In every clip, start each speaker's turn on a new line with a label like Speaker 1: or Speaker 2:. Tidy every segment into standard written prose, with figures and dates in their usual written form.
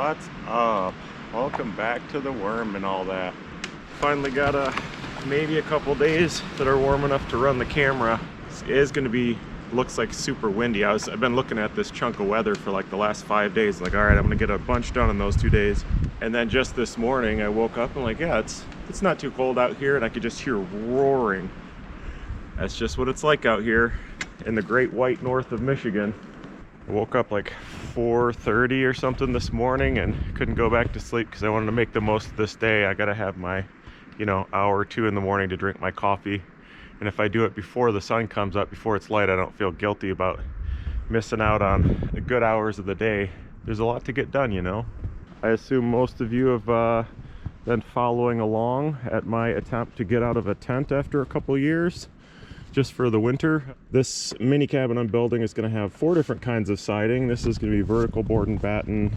Speaker 1: What's up? Welcome back to the worm and all that. Finally got maybe a couple days that are warm enough to run the camera. It is going to be, looks like super windy. I've been looking at this chunk of weather for like the last 5 days. Like, all right, I'm going to get a bunch done in those 2 days. And then just this morning I woke up and like, yeah, it's not too cold out here, and I could just hear roaring. That's just what it's like out here in the great white north of Michigan. I woke up like 4:30 or something this morning and couldn't go back to sleep because I wanted to make the most of this day. I gotta have my, hour or two in the morning to drink my coffee. And if I do it before the sun comes up, before it's light, I don't feel guilty about missing out on the good hours of the day. There's a lot to get done, I assume most of you have been following along at my attempt to get out of a tent after a couple years, just for the winter. This mini cabin I'm building is going to have 4 different kinds of siding. This is going to be vertical board and batten,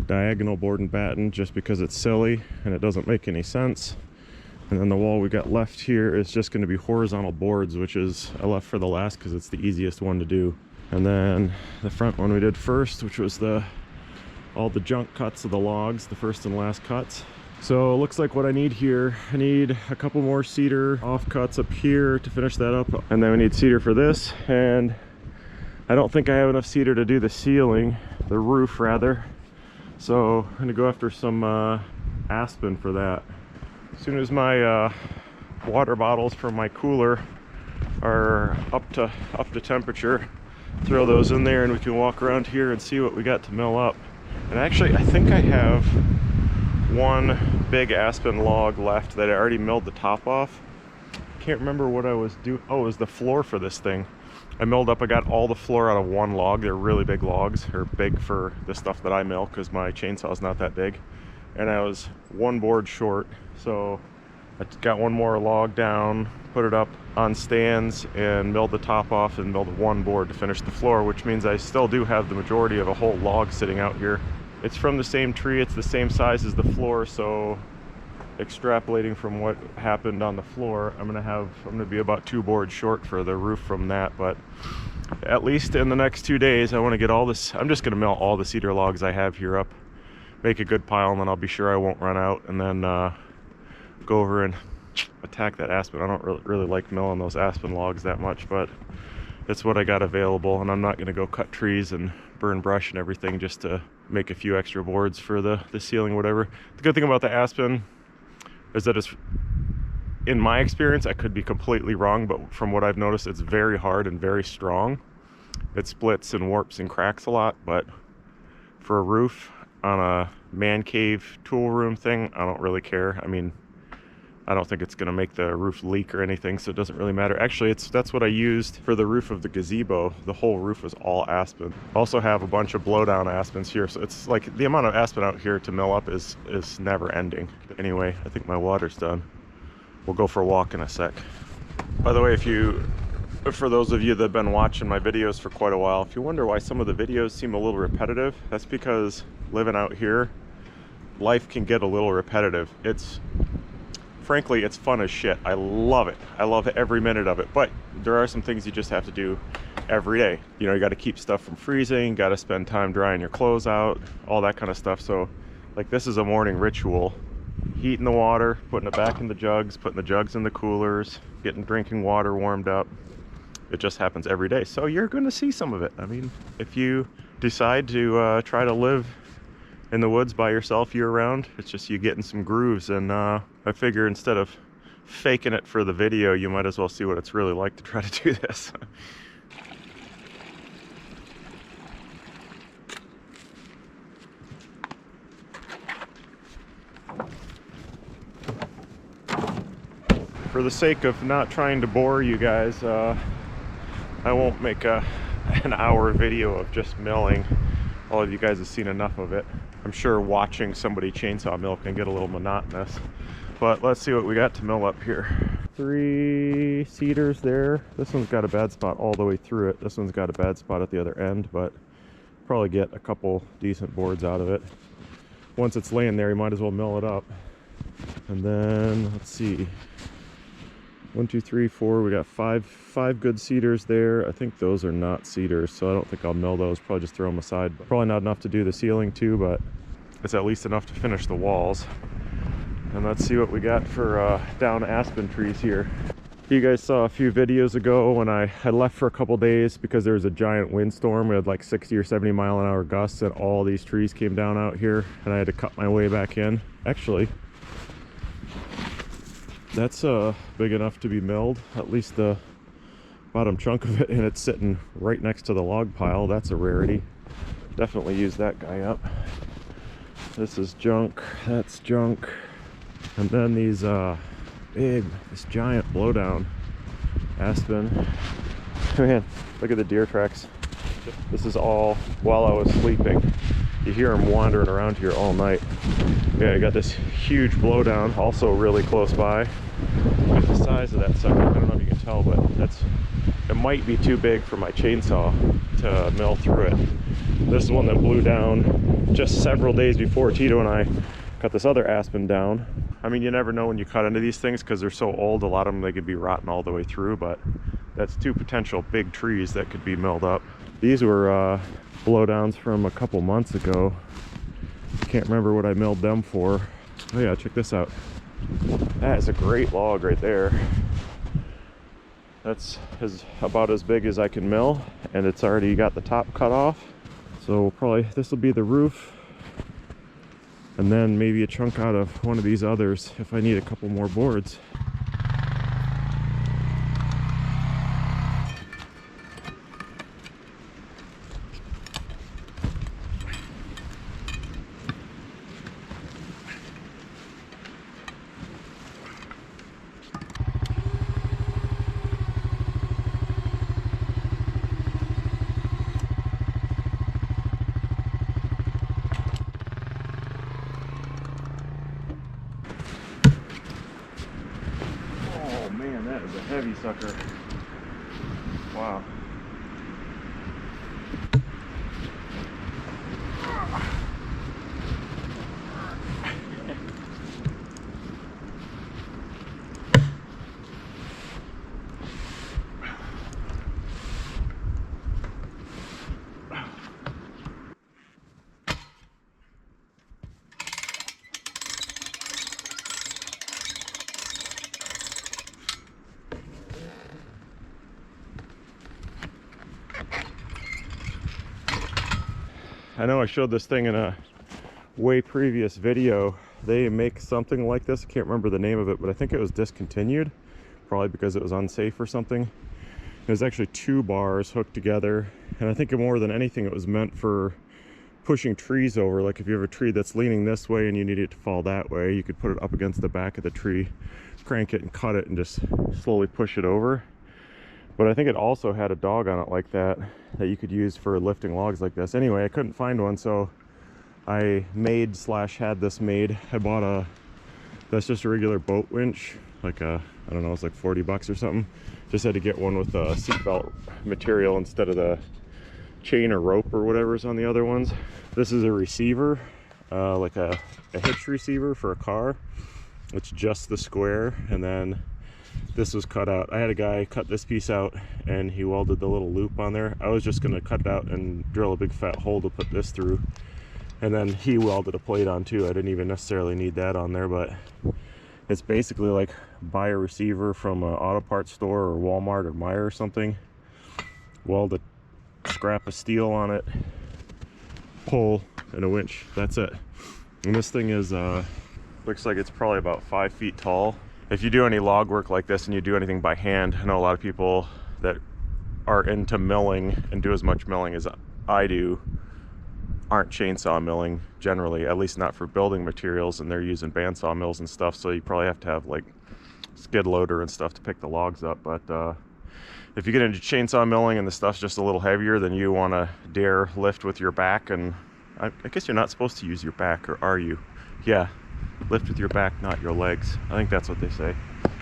Speaker 1: diagonal board and batten, just because it's silly and it doesn't make any sense. And then the wall we got left here is just going to be horizontal boards, which is I left for the last because it's the easiest one to do. And then the front one we did first, which was all the junk cuts of the logs, the first and last cuts. So it looks like what I need here, I need a couple more cedar offcuts up here to finish that up. And then we need cedar for this. And I don't think I have enough cedar to do the ceiling, the roof rather. So I'm gonna go after some aspen for that. As soon as my water bottles from my cooler are up to temperature, throw those in there and we can walk around here and see what we got to mill up. And actually, I think I have one big aspen log left that I already milled the top off. Can't remember what I was doing. Oh, it was the floor for this thing. I got all the floor out of one log. They're really big logs, or big for the stuff that I mill because my chainsaw's not that big. And I was one board short, so I got one more log down, put it up on stands, and milled the top off and milled one board to finish the floor, which means I still do have the majority of a whole log sitting out here. It's from the same tree, it's the same size as the floor, so extrapolating from what happened on the floor, I'm gonna be about 2 boards short for the roof from that. But at least in the next 2 days, I want to get all this. I'm just gonna mill all the cedar logs I have here up, make a good pile, and then I'll be sure I won't run out, and then go over and attack that aspen. I don't really like milling those aspen logs that much, but it's what I got available, and I'm not gonna go cut trees and burn brush and everything just to make a few extra boards for the ceiling, whatever. The good thing about the aspen is that it's, in my experience, I could be completely wrong, but from what I've noticed, it's very hard and very strong. It splits and warps and cracks a lot, but for a roof on a man cave tool room thing, I don't really care. I mean, I don't think it's going to make the roof leak or anything, so it doesn't really matter. Actually, that's what I used for the roof of the gazebo. The whole roof was all aspen. Also have a bunch of blowdown aspens here, so it's like the amount of aspen out here to mill up is never ending. Anyway, I think my water's done. We'll go for a walk in a sec. By the way, for those of you that have been watching my videos for quite a while, if you wonder why some of the videos seem a little repetitive, that's because living out here, life can get a little repetitive. Frankly, it's fun as shit. I love it. I love every minute of it. But there are some things you just have to do every day. You got to keep stuff from freezing, got to spend time drying your clothes out, all that kind of stuff. So, like, this is a morning ritual. Heating the water, putting it back in the jugs, putting the jugs in the coolers, getting drinking water warmed up. It just happens every day. So you're going to see some of it. I mean, if you decide to try to live in the woods by yourself year-round, it's just you getting some grooves. And I figure instead of faking it for the video, you might as well see what it's really like to try to do this. For the sake of not trying to bore you guys, I won't make an hour video of just milling. All of you guys have seen enough of it. I'm sure watching somebody chainsaw mill can get a little monotonous, but let's see what we got to mill up here. 3 cedars there. This one's got a bad spot all the way through it. This one's got a bad spot at the other end, but probably get a couple decent boards out of it. Once it's laying there, you might as well mill it up. And then let's see, 1, 2, 3, 4. We got five good cedars there. I think those are not cedars, so I don't think I'll mill those. Probably just throw them aside. Probably not enough to do the ceiling too, but it's at least enough to finish the walls. And let's see what we got for down aspen trees here. You guys saw a few videos ago when I had left for a couple days because there was a giant windstorm. We had like 60 or 70 mile an hour gusts and all these trees came down out here and I had to cut my way back in. Actually, that's big enough to be milled, at least the bottom chunk of it, and it's sitting right next to the log pile. That's a rarity. Definitely use that guy up. This is junk, that's junk. And then these this giant blowdown aspen. Man, look at the deer tracks. This is all while I was sleeping. You hear them wandering around here all night. Yeah, I got this huge blowdown also really close by. Look at the size of that sucker. I don't know if you can tell, but it might be too big for my chainsaw to mill through it. This is one that blew down just several days before Tito and I cut this other aspen down. I mean, you never know when you cut into these things because they're so old. A lot of them, they could be rotten all the way through, but that's two potential big trees that could be milled up. These were blowdowns from a couple months ago. Can't remember what I milled them for. Oh yeah, check this out. That is a great log right there. That's about as big as I can mill, and it's already got the top cut off. So probably this will be the roof. And then maybe a chunk out of one of these others if I need a couple more boards. That is a heavy sucker. Wow. I know I showed this thing in a way previous video. They make something like this. I can't remember the name of it, but I think it was discontinued, probably because it was unsafe or something. It was actually 2 bars hooked together, and I think more than anything it was meant for pushing trees over. Like if you have a tree that's leaning this way and you need it to fall that way, you could put it up against the back of the tree, crank it and cut it and just slowly push it over. But I think it also had a dog on it like that you could use for lifting logs like this. Anyway, I couldn't find one, so I had this made. I bought that's just a regular boat winch, like I don't know, it's like 40 bucks or something. Just had to get one with a seatbelt material instead of the chain or rope or whatever is on the other ones. This is a receiver, like a hitch receiver for a car. It's just the square, and then this was cut out. I had a guy cut this piece out and he welded the little loop on there. I was just going to cut it out and drill a big fat hole to put this through, and then he welded a plate on too. I didn't even necessarily need that on there, but it's basically like buy a receiver from an auto parts store or Walmart or Meijer or something, weld a scrap of steel on it, pull, and a winch. That's it. And this thing is looks like it's probably about 5 feet tall. If you do any log work like this and you do anything by hand, I know a lot of people that are into milling and do as much milling as I do aren't chainsaw milling generally, at least not for building materials, and they're using bandsaw mills and stuff, so you probably have to have like skid loader and stuff to pick the logs up. But if you get into chainsaw milling and the stuff's just a little heavier, then you want to dare lift with your back. And I guess you're not supposed to use your back, or are you? Yeah, lift with your back, not your legs. I think that's what they say.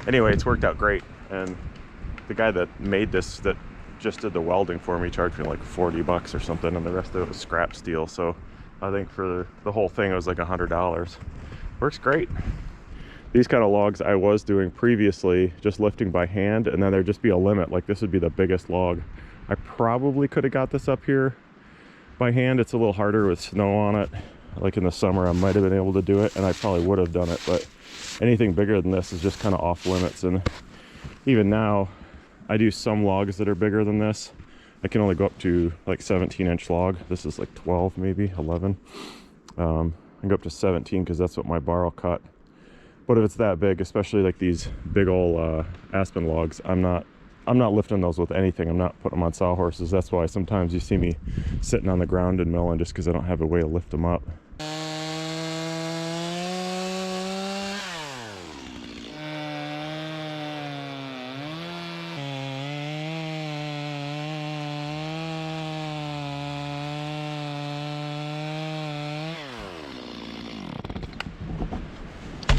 Speaker 1: Anyway, it's worked out great, and the guy that made this, that just did the welding for me, charged me like 40 bucks or something, and the rest of it was scrap steel. So I think for the whole thing it was like $100. Works great. These kind of logs I was doing previously, just lifting by hand, and then there'd just be a limit. Like this would be the biggest log. I probably could have got this up here by hand. It's a little harder with snow on it. Like in the summer, I might have been able to do it, and I probably would have done it, but anything bigger than this is just kind of off limits. And even now, I do some logs that are bigger than this. I can only go up to like 17-inch log. This is like 12, maybe 11. I can go up to 17 because that's what my bar will cut. But if it's that big, especially like these big old Aspen logs, I'm not lifting those with anything. I'm not putting them on sawhorses. That's why sometimes you see me sitting on the ground and milling, just because I don't have a way to lift them up.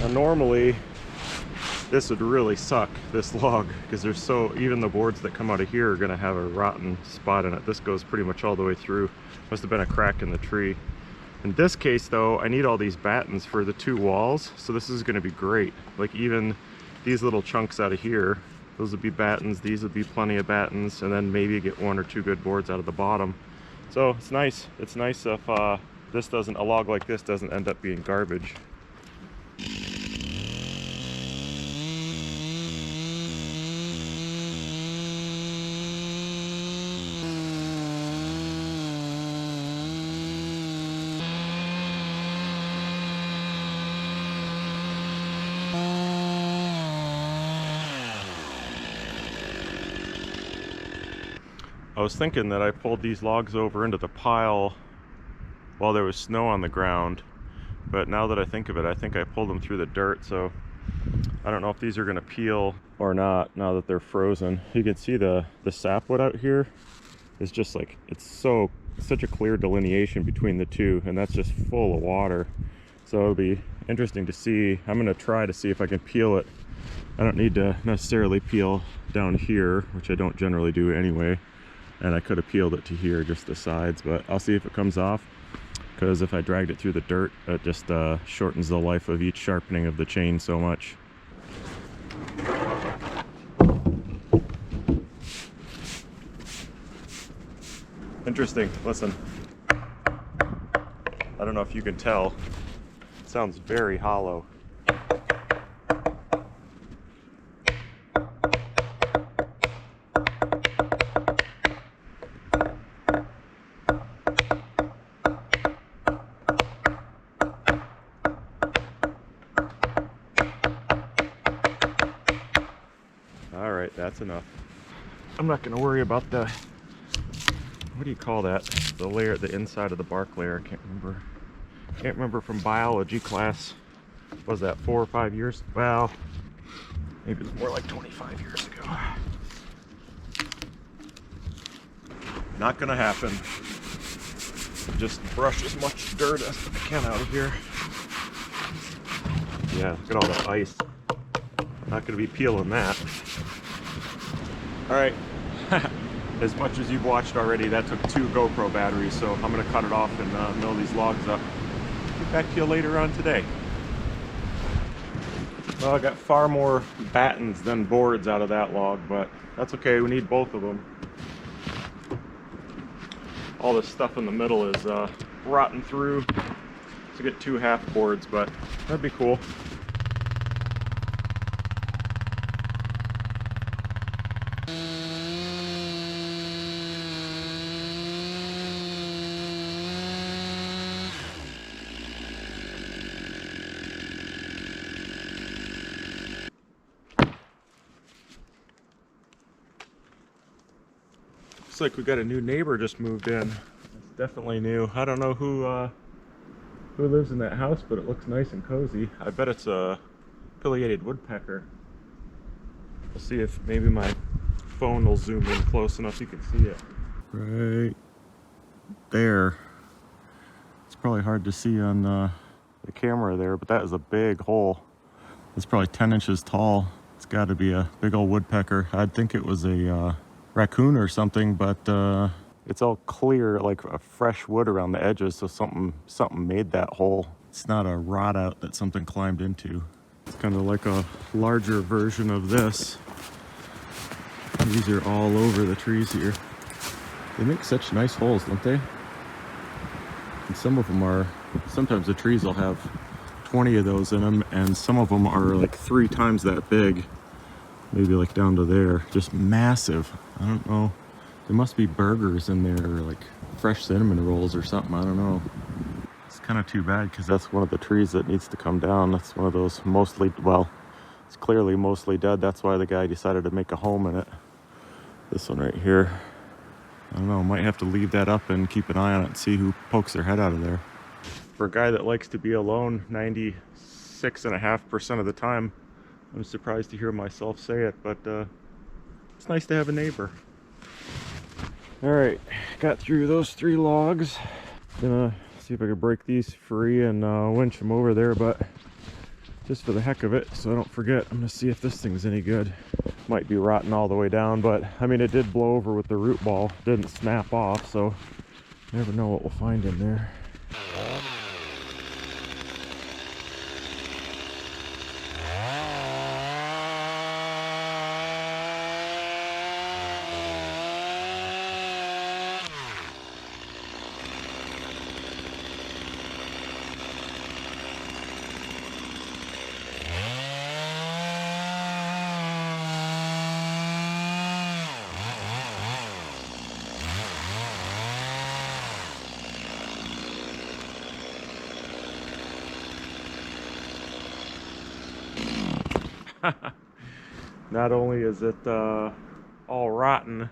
Speaker 1: Now normally this would really suck, this log, because there's even the boards that come out of here are going to have a rotten spot in it. This goes pretty much all the way through. Must have been a crack in the tree. In this case though, I need all these battens for the two walls, so this is going to be great. Like even these little chunks out of here, those would be battens, these would be plenty of battens, and then maybe get one or two good boards out of the bottom. So it's nice. It's nice if a log like this doesn't end up being garbage. I was thinking that I pulled these logs over into the pile while there was snow on the ground, but now that I think of it, I think I pulled them through the dirt, so I don't know if these are going to peel or not now that they're frozen. You can see the sapwood out here is just like, it's such a clear delineation between the two, and that's just full of water. So it'll be interesting to see. I'm going to try to see if I can peel it. I don't need to necessarily peel down here, which I don't generally do anyway. And I could have peeled it to here, just the sides, but I'll see if it comes off, because if I dragged it through the dirt, it just shortens the life of each sharpening of the chain so much. Interesting, listen. I don't know if you can tell, it sounds very hollow. All right, that's enough. I'm not going to worry about the, what do you call that? The layer, the inside of the bark layer. I can't remember. Can't remember from biology class. Was that 4 or 5 years? Well, maybe it's more like 25 years ago. Not going to happen. Just brush as much dirt as I can out of here. Yeah, look at all that ice. Not going to be peeling that. All right, as much as you've watched already, that took 2 GoPro batteries, so I'm going to cut it off and mill these logs up. Get back to you later on today. Well, I got far more battens than boards out of that log, but that's okay. We need both of them. All this stuff in the middle is rotting through to get 2 half boards, but that'd be cool. Looks like we got a new neighbor just moved in. It's definitely new. I don't know who lives in that house, but it looks nice and cozy. I bet it's a pileated woodpecker. We'll see if maybe my phone will zoom in close enough you can see it. Right there. It's probably hard to see on the camera there, but that is a big hole. It's probably 10 inches tall. It's got to be a big old woodpecker. I'd think it was a raccoon or something, but it's all clear, like a fresh wood around the edges, so something made that hole. It's not a rot out that something climbed into. It's kind of like a larger version of this. These are all over the trees here. They make such nice holes, don't they? And some of them are, sometimes the trees will have 20 of those in them, and some of them are like 3 times that big. Maybe like down to there, just massive. I don't know. There must be burgers in there, or like fresh cinnamon rolls or something. I don't know. It's kind of too bad because that's one of the trees that needs to come down. That's one of those mostly, well, it's clearly mostly dead. That's why the guy decided to make a home in it. This one right here. I don't know, might have to leave that up and keep an eye on it and see who pokes their head out of there. For a guy that likes to be alone 96.5% of the time, I'm surprised to hear myself say it, but it's nice to have a neighbor. All right, got through those 3 logs. Gonna see if I can break these free and winch them over there, but just for the heck of it, so I don't forget, I'm gonna see if this thing's any good. Might be rotten all the way down, but I mean, it did blow over with the root ball. Didn't snap off, so you never know what we'll find in there. Not only is it all rotten,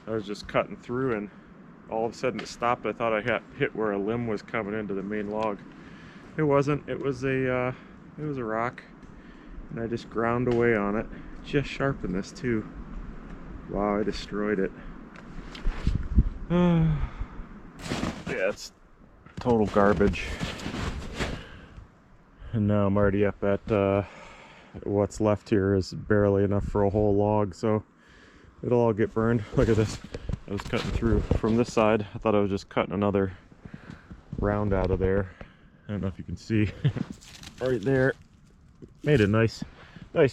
Speaker 1: I was just cutting through and all of a sudden it stopped. I thought I got hit where a limb was coming into the main log. It wasn't. It was a rock, and I just ground away on it. Just sharpened this too. Wow, I destroyed it. Yeah, it's total garbage. And now I'm already up at what's left here is barely enough for a whole log, so it'll all get burned. Look at this. I was cutting through from this side. I thought I was just cutting another round out of there. I don't know if you can see right there. Made a nice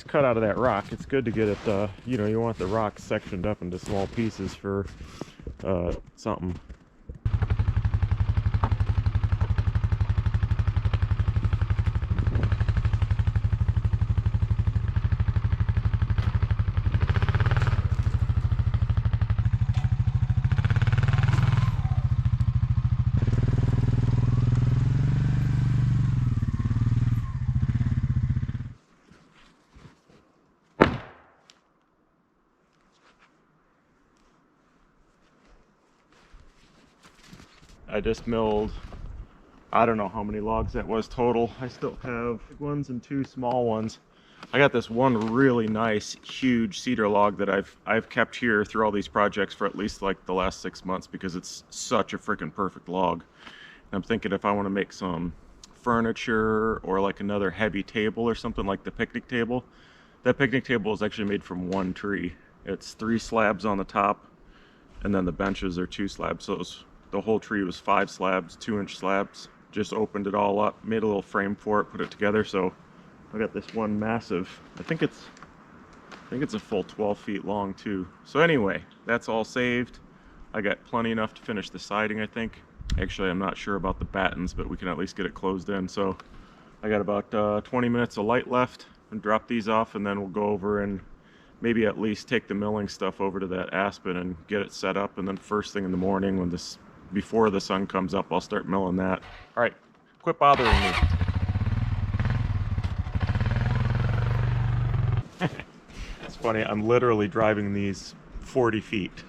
Speaker 1: cut out of that rock. It's good to get it, you know, you want the rock sectioned up into small pieces for something. I just milled, I don't know how many logs that was total. I still have big ones and 2 small ones. I got this one really nice, huge cedar log that I've kept here through all these projects for at least like the last 6 months because it's such a freaking perfect log. And I'm thinking if I want to make some furniture or like another heavy table or something like the picnic table. That picnic table is actually made from 1 tree. It's 3 slabs on the top, and then the benches are 2 slabs. So the whole tree was 5 slabs, 2-inch slabs. Just opened it all up, made a little frame for it, put it together. So I got this one massive, I think it's a full 12 feet long too. So anyway, that's all saved. I got plenty enough to finish the siding, I think. Actually, I'm not sure about the battens, but we can at least get it closed in. So I got about 20 minutes of light left, and drop these off, and then we'll go over and maybe at least take the milling stuff over to that Aspen and get it set up. And then first thing in the morning, when before the sun comes up, I'll start milling that. All right, quit bothering me. It's funny, I'm literally driving these 40 feet.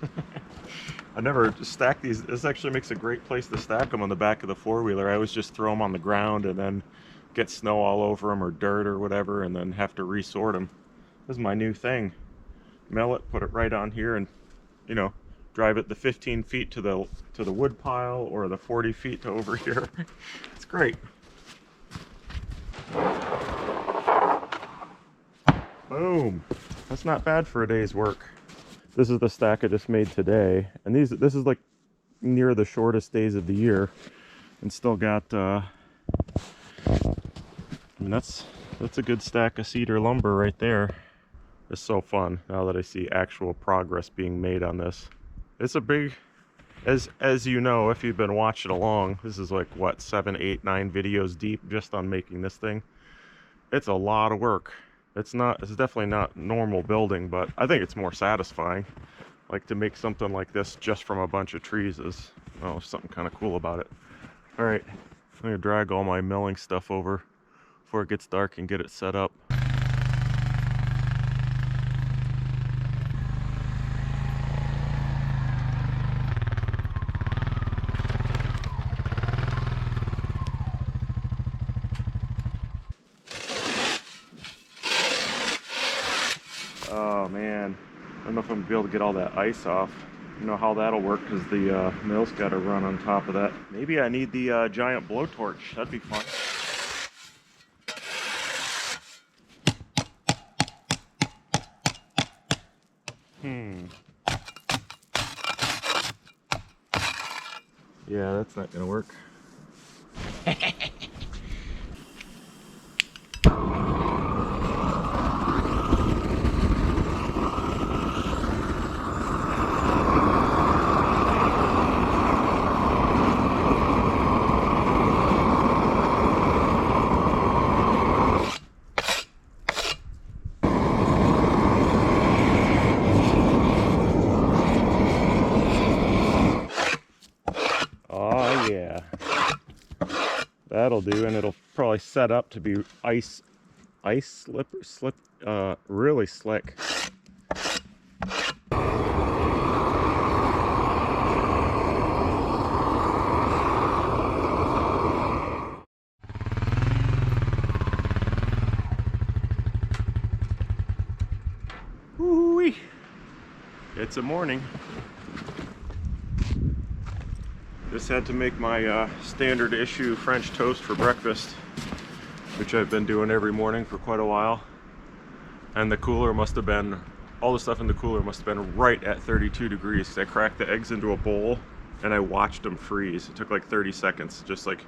Speaker 1: I never stacked these. This actually makes a great place to stack them on the back of the 4-wheeler. I always just throw them on the ground and then get snow all over them or dirt or whatever, and then have to resort them. This is my new thing. Mill it, put it right on here, and you know, drive it the 15 feet to the wood pile or the 40 feet to over here. It's great. Boom. That's not bad for a day's work. This is the stack I just made today, and this is like near the shortest days of the year, and still got I mean, that's That's a good stack of cedar lumber right there. It's so fun now that I see actual progress being made on this. It's a big, as you know, if you've been watching along, this is like what, 7, 8, 9 videos deep just on making this thing. It's a lot of work. It's definitely not normal building, but I think it's more satisfying. Like to make something like this just from a bunch of trees is, oh, something kind of cool about it. All right, I'm gonna drag all my milling stuff over before it gets dark and get it set up. Oh man, I don't know if I'm gonna be able to get all that ice off. You know how that'll work because the mill's got to run on top of that. Maybe I need the giant blowtorch. That'd be fun. Yeah, that's not gonna work. Oh yeah, that'll do, and it'll probably set up to be ice slip, really slick. Woo-wee. It's a morning. Just had to make my standard issue French toast for breakfast, which I've been doing every morning for quite a while. And the cooler must have been, all the stuff in the cooler must have been right at 32 degrees. 'Cause I cracked the eggs into a bowl and I watched them freeze. It took like 30 seconds, just like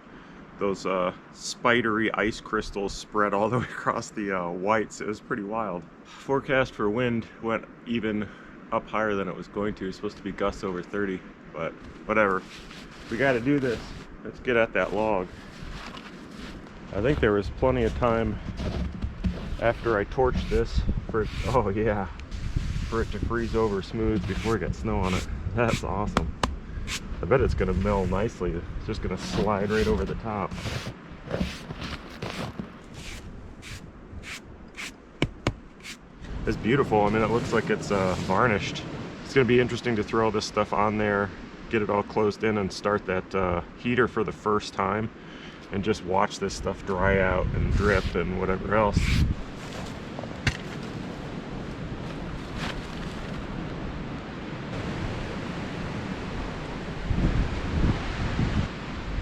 Speaker 1: those spidery ice crystals spread all the way across the whites. It was pretty wild. Forecast for wind went even up higher than it was going to. It's supposed to be gusts over 30, but whatever. We got to do this. Let's get at that log. I think there was plenty of time after I torched this for it, oh yeah, for it to freeze over smooth before it got snow on it. That's awesome. I bet it's gonna mill nicely. It's just gonna slide right over the top. It's beautiful. I mean, it looks like it's varnished. It's gonna be interesting to throw this stuff on there, get it all closed in, and start that heater for the first time, and just watch this stuff dry out and drip and whatever else.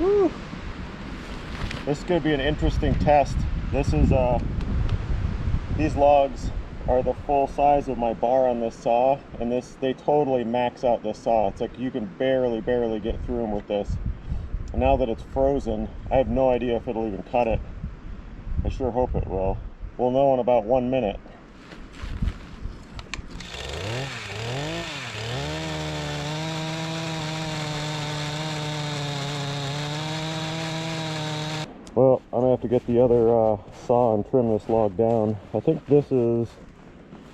Speaker 1: Woo. This is going to be an interesting test. This is these logs are the full size of my bar on this saw, and they totally max out this saw. It's like you can barely get through them with this. And now that it's frozen, I have no idea if it'll even cut it. I sure hope it will. We'll know in about 1 minute. Well, I'm gonna have to get the other saw and trim this log down. I think this is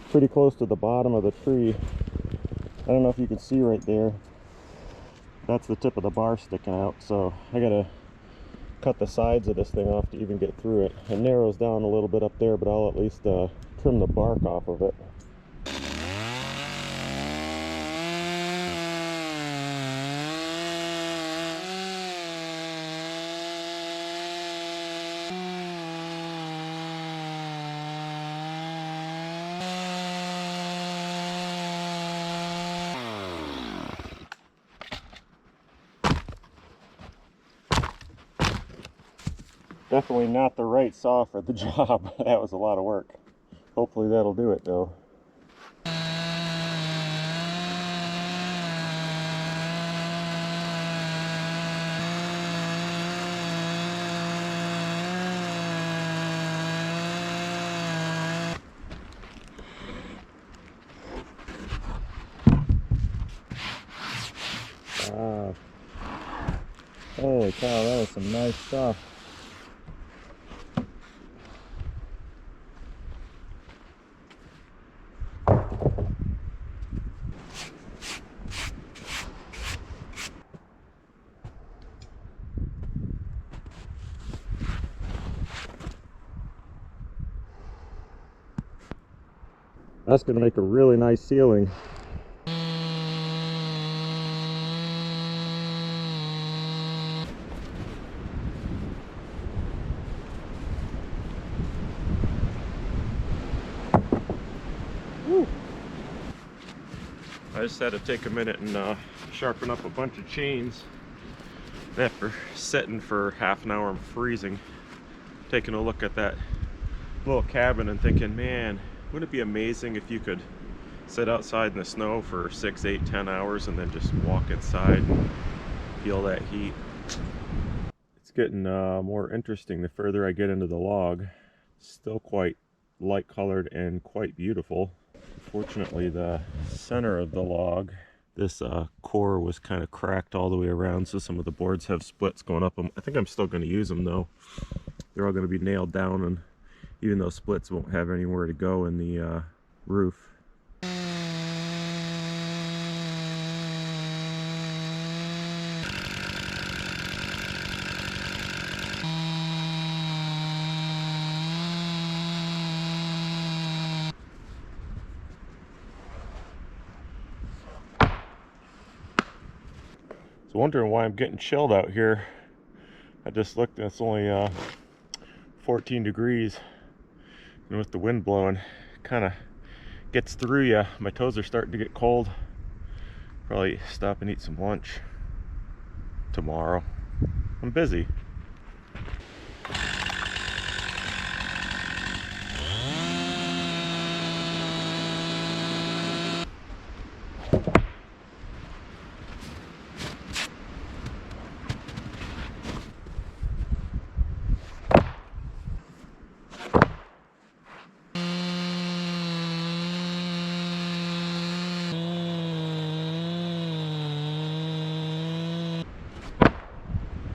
Speaker 1: pretty close to the bottom of the tree. I don't know if you can see right there. That's the tip of the bar sticking out, so I gotta cut the sides of this thing off to even get through it. It narrows down a little bit up there, but I'll at least trim the bark off of it. Definitely not the right saw for the job. That was a lot of work. Hopefully that'll do it though. Wow. Holy cow, that was some nice stuff. That's going to make a really nice ceiling. Woo. I just had to take a minute and sharpen up a bunch of chains. After sitting for half an hour and freezing, taking a look at that little cabin and thinking, man, wouldn't it be amazing if you could sit outside in the snow for 6, 8, 10 hours and then just walk inside and feel that heat. It's getting more interesting the further I get into the log. Still quite light colored and quite beautiful. Fortunately, the center of the log, this core was kind of cracked all the way around, so some of the boards have splits going up them. I think I'm still going to use them though. They're all going to be nailed down, and even those splits won't have anywhere to go in the roof. So wondering why I'm getting chilled out here. I just looked and it's only 14 degrees, and with the wind blowing, kind of gets through you. My toes are starting to get cold. Probably stop and eat some lunch tomorrow. I'm busy.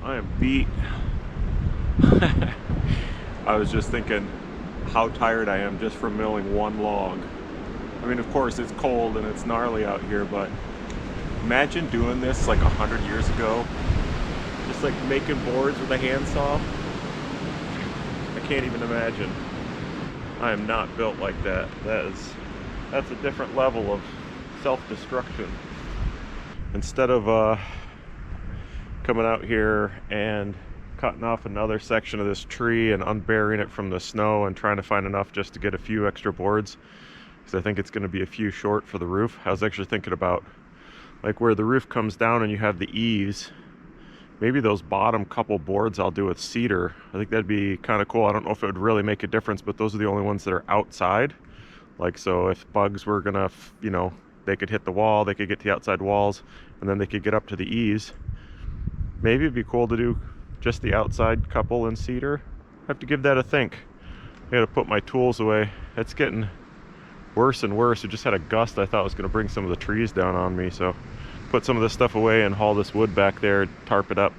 Speaker 1: I am beat. I was just thinking how tired I am just from milling one log. I mean, of course it's cold and it's gnarly out here, but imagine doing this like 100 years ago. Just like making boards with a handsaw. I can't even imagine. I am not built like that. That's a different level of self-destruction. Instead of coming out here and cutting off another section of this tree and unburying it from the snow and trying to find enough just to get a few extra boards, because I think it's going to be a few short for the roof. I was actually thinking about like where the roof comes down and you have the eaves, maybe those bottom couple boards I'll do with cedar. I think that'd be kind of cool. I don't know if it would really make a difference, but those are the only ones that are outside. Like, so if bugs were gonna, you know, they could hit the wall, they could get to the outside walls, and then they could get up to the eaves. Maybe it'd be cool to do just the outside couple in cedar. I have to give that a think. I gotta put my tools away. It's getting worse and worse. It just had a gust I thought was gonna bring some of the trees down on me, so put some of this stuff away and haul this wood back there, tarp it up.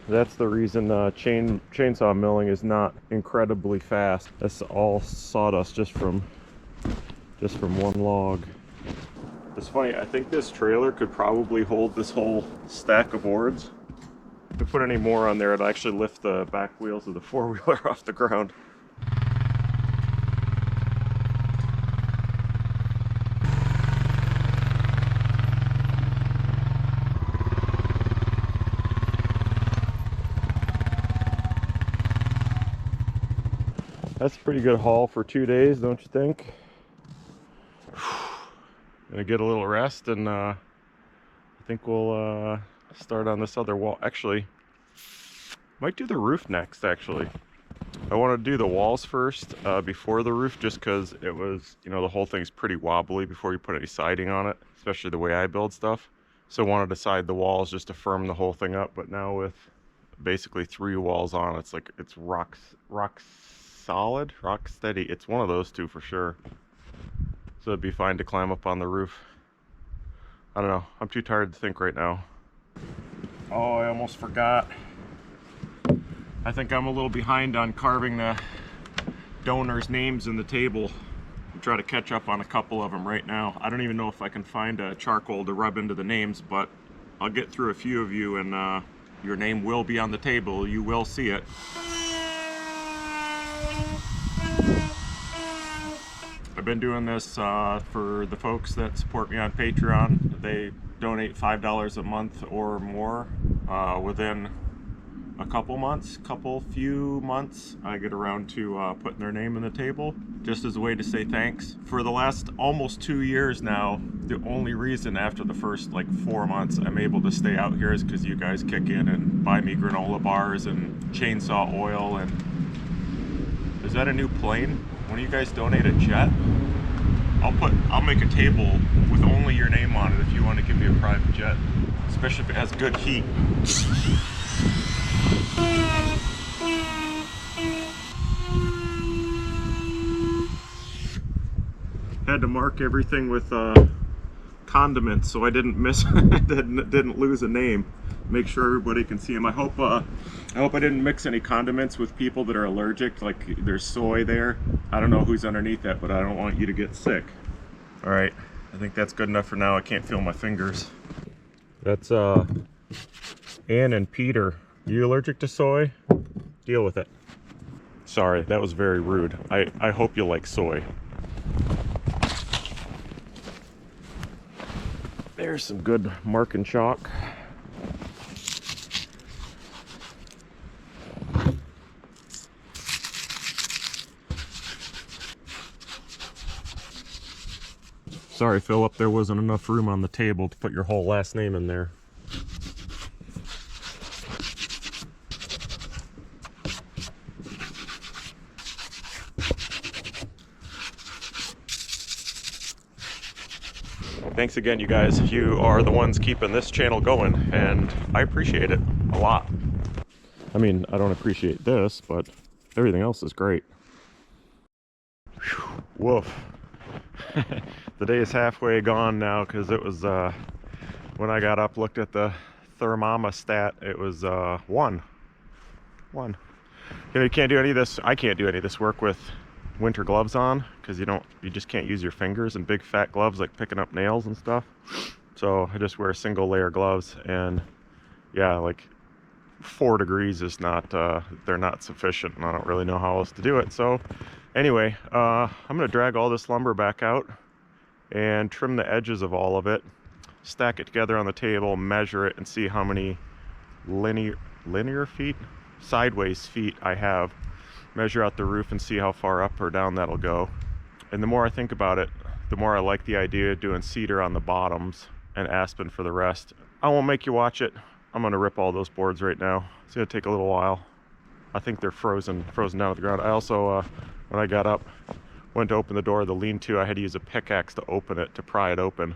Speaker 1: That's the reason chainsaw milling is not incredibly fast. That's all sawdust just from one log. It's funny, I think this trailer could probably hold this whole stack of boards. If we put any more on there, it'll actually lift the back wheels of the four-wheeler off the ground. That's a pretty good haul for 2 days, don't you think? Gonna get a little rest, and I think we'll start on this other wall. Actually, might do the roof next, actually. I want to do the walls first before the roof, just because it was, you know, the whole thing's pretty wobbly before you put any siding on it, especially the way I build stuff. So wanted to side the walls just to firm the whole thing up, but now with basically 3 walls on, it's like it's rock solid, rock steady. It's one of those two for sure. So it'd be fine to climb up on the roof. I don't know, I'm too tired to think right now. Oh, I almost forgot. I think I'm a little behind on carving the donors' names in the table. I'm trying to catch up on a couple of them right now. I don't even know if I can find a charcoal to rub into the names, but I'll get through a few of you and your name will be on the table. You will see it. I've been doing this for the folks that support me on Patreon. They donate $5 a month or more within a few months, I get around to putting their name in the table, just as a way to say thanks. For the last almost 2 years now, the only reason after the first like 4 months I'm able to stay out here is because you guys kick in and buy me granola bars and chainsaw oil. And is that a new plane? When you guys donate a jet, I'll make a table with only your name on it if you want to give me a private jet, especially if it has good heat. Had to mark everything with condiments so I didn't miss didn't lose a name. Make sure everybody can see them. I hope I didn't mix any condiments with people that are allergic, like there's soy there. I don't know who's underneath that, but I don't want you to get sick. All right, I think that's good enough for now. I can't feel my fingers. That's Ann and Peter. Are you allergic to soy? Deal with it. Sorry, that was very rude. I hope you like soy. There's some good mark and chalk. Sorry, Philip, there wasn't enough room on the table to put your whole last name in there. Thanks again, you guys. You are the ones keeping this channel going, and I appreciate it a lot. I mean, I don't appreciate this, but everything else is great. Whew, woof. The day is halfway gone now, because it was, when I got up, looked at the thermostat, it was 1. You know, you can't do any of this, I can't do any of this work with winter gloves on, because you just can't use your fingers in big fat gloves like picking up nails and stuff. So I just wear single layer gloves, and yeah, like 4 degrees is not they're not sufficient, and I don't really know how else to do it. So anyway, I'm gonna drag all this lumber back out and trim the edges of all of it, stack it together on the table, measure it, and see how many linear feet, sideways feet I have. Measure out the roof and see how far up or down that'll go. And the more I think about it, the more I like the idea of doing cedar on the bottoms and aspen for the rest. I won't make you watch it. I'm gonna rip all those boards right now. It's gonna take a little while. I think they're frozen down to the ground. I also, when I got up, went to open the door of the lean-to, I had to use a pickaxe to open it, to pry it open.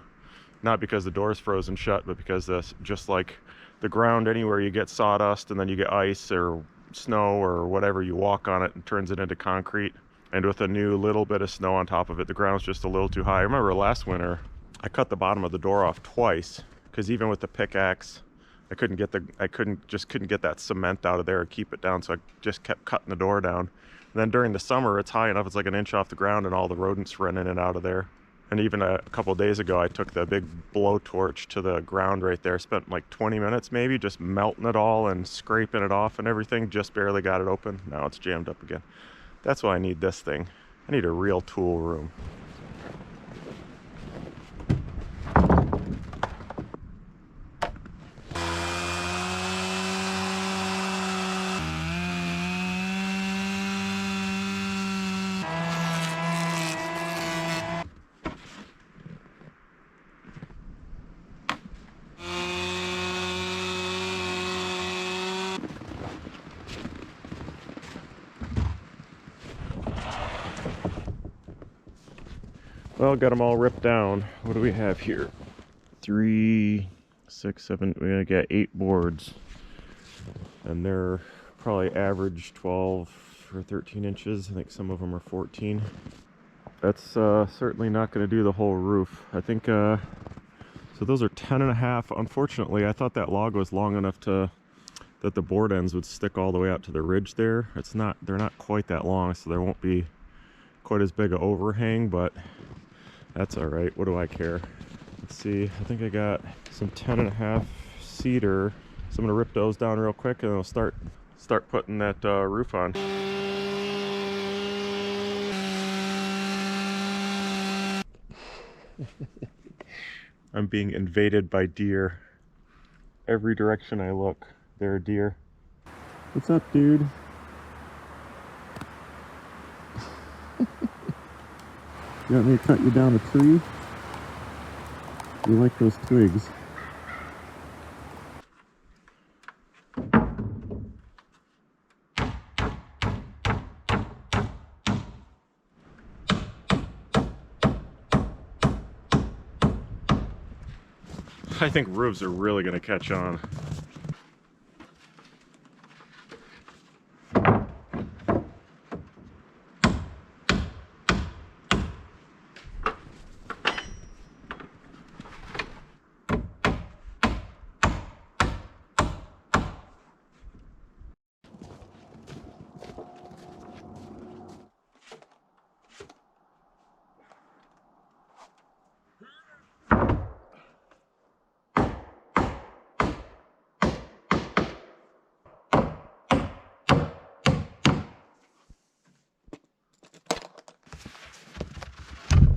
Speaker 1: Not because the door's frozen shut, but because just like the ground anywhere you get sawdust and then you get ice or snow or whatever, you walk on it and turns it into concrete. And with a new little bit of snow on top of it, the ground's just a little too high. I remember last winter, I cut the bottom of the door off twice, because even with the pickaxe, I couldn't get that cement out of there and keep it down, so I just kept cutting the door down. And then during the summer, it's high enough, it's like an inch off the ground, and all the rodents run in and out of there. And even a couple of days ago, I took the big blowtorch to the ground right there, spent like 20 minutes maybe just melting it all and scraping it off and everything, just barely got it open. Now it's jammed up again. That's why I need this thing. I need a real tool room. Well, got them all ripped down. What do we have here? 3, 6, 7, we got 8 boards. And they're probably average 12 or 13 inches. I think some of them are 14. That's certainly not going to do the whole roof. I think So those are 10.5. Unfortunately, I thought that log was long enough to that the board ends would stick all the way out to the ridge there. It's not, they're not quite that long, so there won't be quite as big an overhang, but that's all right. What do I care? Let's see, I think I got some 10.5 cedar. So I'm gonna rip those down real quick and I'll start putting that roof on. I'm being invaded by deer. Every direction I look, there are deer. What's up, dude? You want me to cut you down a tree? You like those twigs? I think roofs are really going to catch on.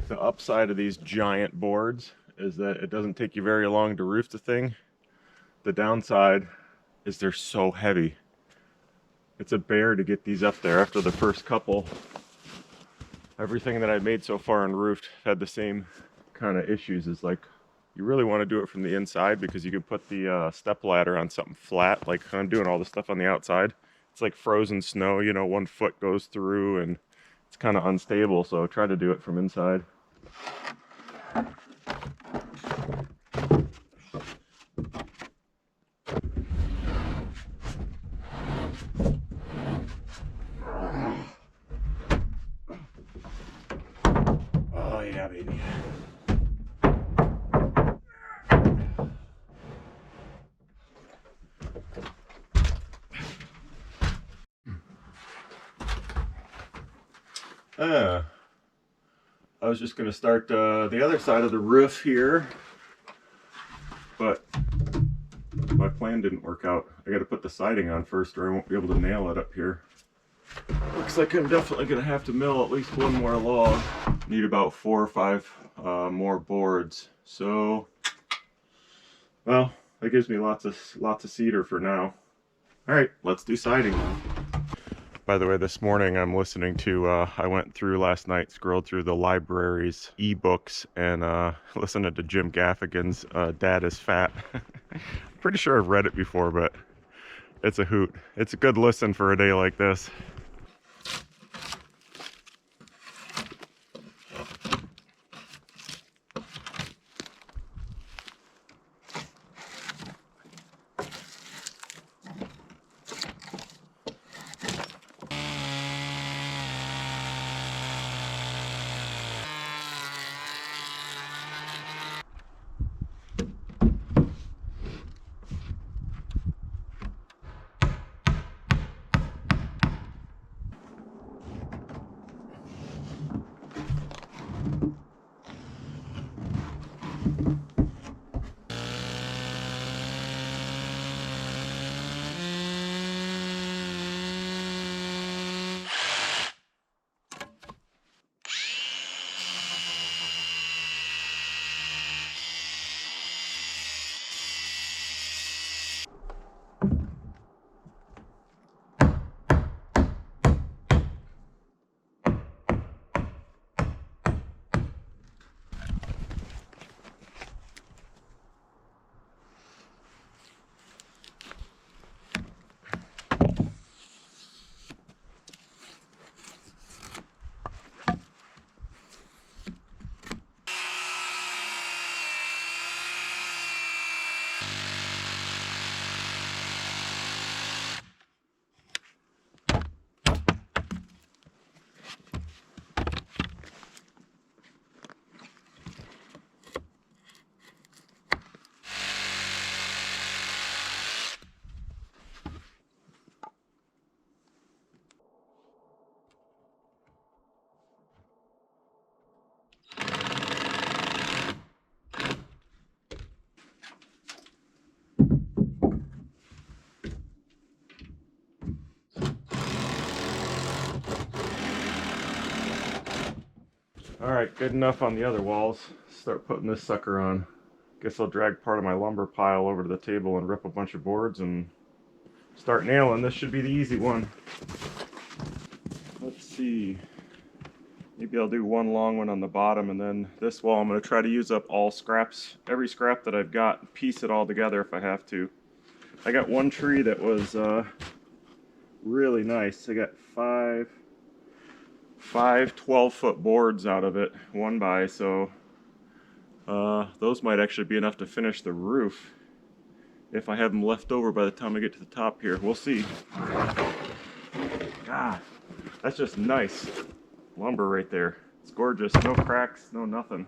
Speaker 1: The upside of these giant boards is that it doesn't take you very long to roof the thing. The downside is they're so heavy. It's a bear to get these up there after the first couple. Everything that I've made so far and roofed had the same kind of issues. Is like, you really want to do it from the inside because you can put the step ladder on something flat. Like I'm doing all the stuff on the outside. It's like frozen snow, you know, 1 foot goes through and it's kind of unstable. So try to do it from inside. Oh yeah, baby. I was just going to start the other side of the roof here, but my plan didn't work out. I got to put the siding on first or I won't be able to nail it up here. Looks like I'm definitely going to have to mill at least one more log. Need about 4 or 5 more boards. So, well, that gives me lots of cedar for now. All right, let's do siding. By the way, this morning I'm listening to, I went through last night, scrolled through the library's ebooks and listened to Jim Gaffigan's Dad is Fat. Pretty sure I've read it before, but it's a hoot. It's a good listen for a day like this. Alright, good enough on the other walls. Start putting this sucker on. Guess I'll drag part of my lumber pile over to the table and rip a bunch of boards and start nailing. This should be the easy one. Let's see. Maybe I'll do one long one on the bottom, and then this wall I'm going to try to use up all scraps, every scrap that I've got, piece it all together if I have to. I got one tree that was really nice. I got five 12-foot boards out of it, 1x, so those might actually be enough to finish the roof if I have them left over by the time I get to the top here. We'll see. God, that's just nice lumber right there. It's gorgeous. No cracks, no nothing.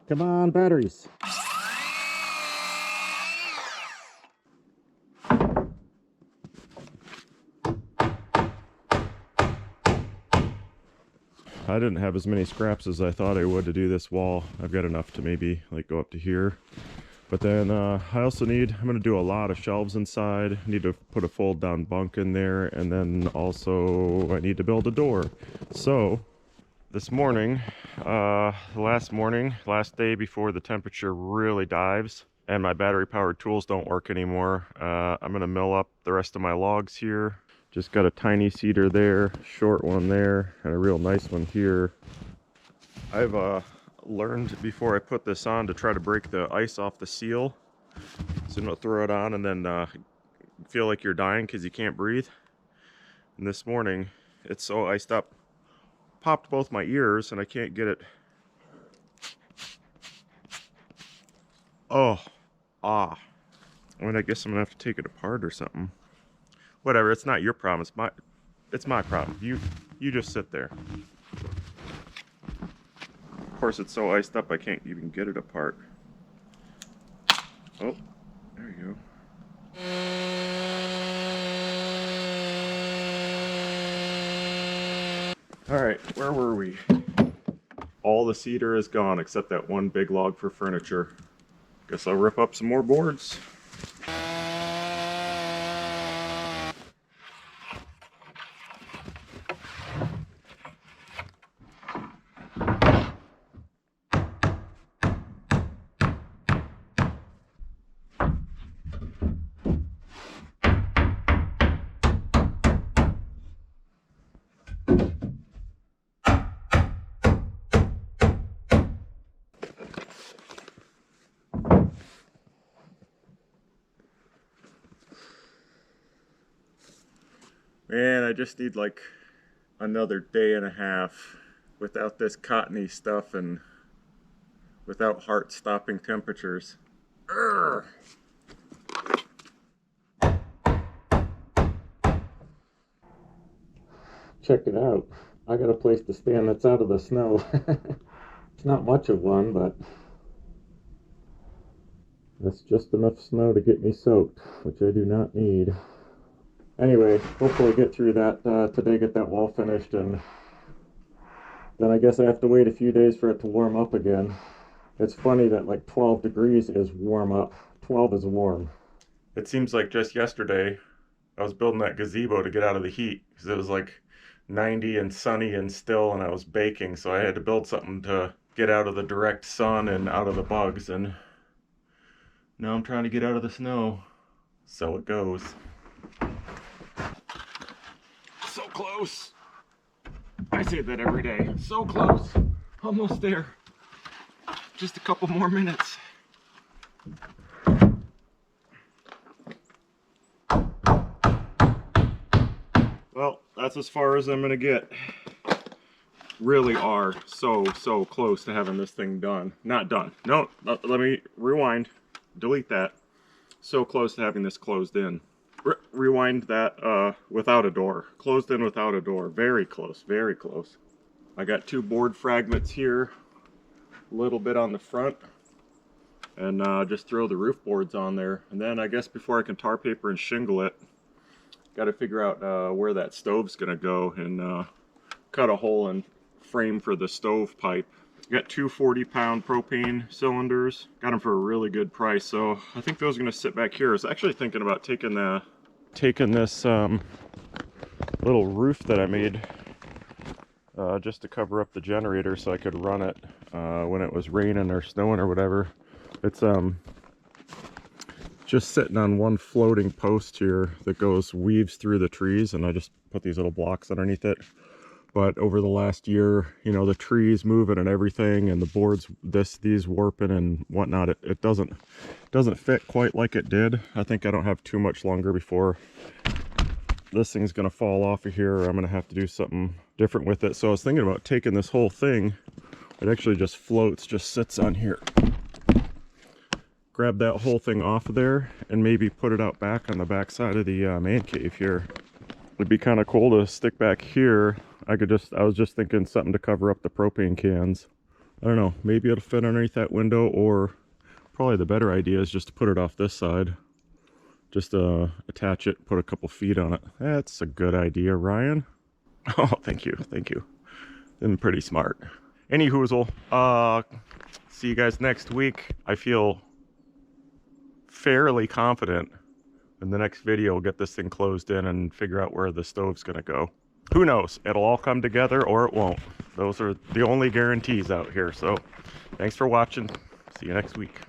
Speaker 2: Come on, batteries.
Speaker 1: I didn't have as many scraps as I thought I would to do this wall. I've got enough to maybe like go up to here. But then I also need, I'm going to do a lot of shelves inside. I need to put a fold down bunk in there, and then also I need to build a door. So this morning, last day before the temperature really dives and my battery powered tools don't work anymore, I'm going to mill up the rest of my logs here. Just got a tiny cedar there, short one there, and a real nice one here. I've learned before I put this on to try to break the ice off the seal. So you don't throw it on and then feel like you're dying because you can't breathe. And this morning, it's so iced up, popped both my ears and I can't get it. Oh, I mean, I guess I'm gonna have to take it apart or something. Whatever, it's not your problem, it's my problem. You just sit there. Of course, it's so iced up I can't even get it apart. Oh, there you go. All right, where were we? All the cedar is gone except that one big log for furniture. Guess I'll rip up some more boards. Man, I just need like another day and a half without this cottony stuff and without heart-stopping temperatures. Urgh.
Speaker 2: Check it out. I got a place to stand that's out of the snow. It's not much of one, but that's just enough snow to get me soaked, which I do not need. Anyway, hopefully get through that today, get that wall finished, and then I guess I have to wait a few days for it to warm up again. It's funny that like 12 degrees is warm up. 12 is warm.
Speaker 1: It seems like just yesterday I was building that gazebo to get out of the heat because it was like 90 and sunny and still and I was baking, so I had to build something to get out of the direct sun and out of the bugs, and now I'm trying to get out of the snow. So it goes. So close. I say that every day. So close. Almost there. Just a couple more minutes. Well, that's as far as I'm gonna get. Really are so close to having this thing done. Not done. No, let me rewind. Delete that. So close to having this closed in. rewind that without a door. Closed in without a door. Very close, very close. I got 2 board fragments here, a little bit on the front, and just throw the roof boards on there. And then I guess before I can tar paper and shingle it, got to figure out where that stove's gonna go, and cut a hole and frame for the stove pipe. Got 2 40-pound propane cylinders. Got them for a really good price, so I think those are gonna sit back here. I was actually thinking about taking this little roof that I made just to cover up the generator so I could run it when it was raining or snowing or whatever. It's just sitting on one floating post here that weaves through the trees, and I just put these little blocks underneath it. But over the last year, you know, the trees moving and everything, and the boards, these warping and whatnot, it doesn't fit quite like it did. I think I don't have too much longer before this thing's gonna fall off of here, or I'm gonna have to do something different with it. So I was thinking about taking this whole thing. It actually just floats, just sits on here. Grab that whole thing off of there and maybe put it out back on the back side of the man cave here. It'd be kind of cool to stick back here. I was just thinking something to cover up the propane cans. I don't know, maybe it'll fit underneath that window, or probably the better idea is just to put it off this side. Just attach it, put a couple feet on it. That's a good idea, Ryan. Oh, thank you, thank you. Been pretty smart. Any hoozle, see you guys next week. I feel fairly confident in the next video we'll get this thing closed in and figure out where the stove's gonna go. Who knows? It'll all come together or it won't. Those are the only guarantees out here. So thanks for watching. See you next week.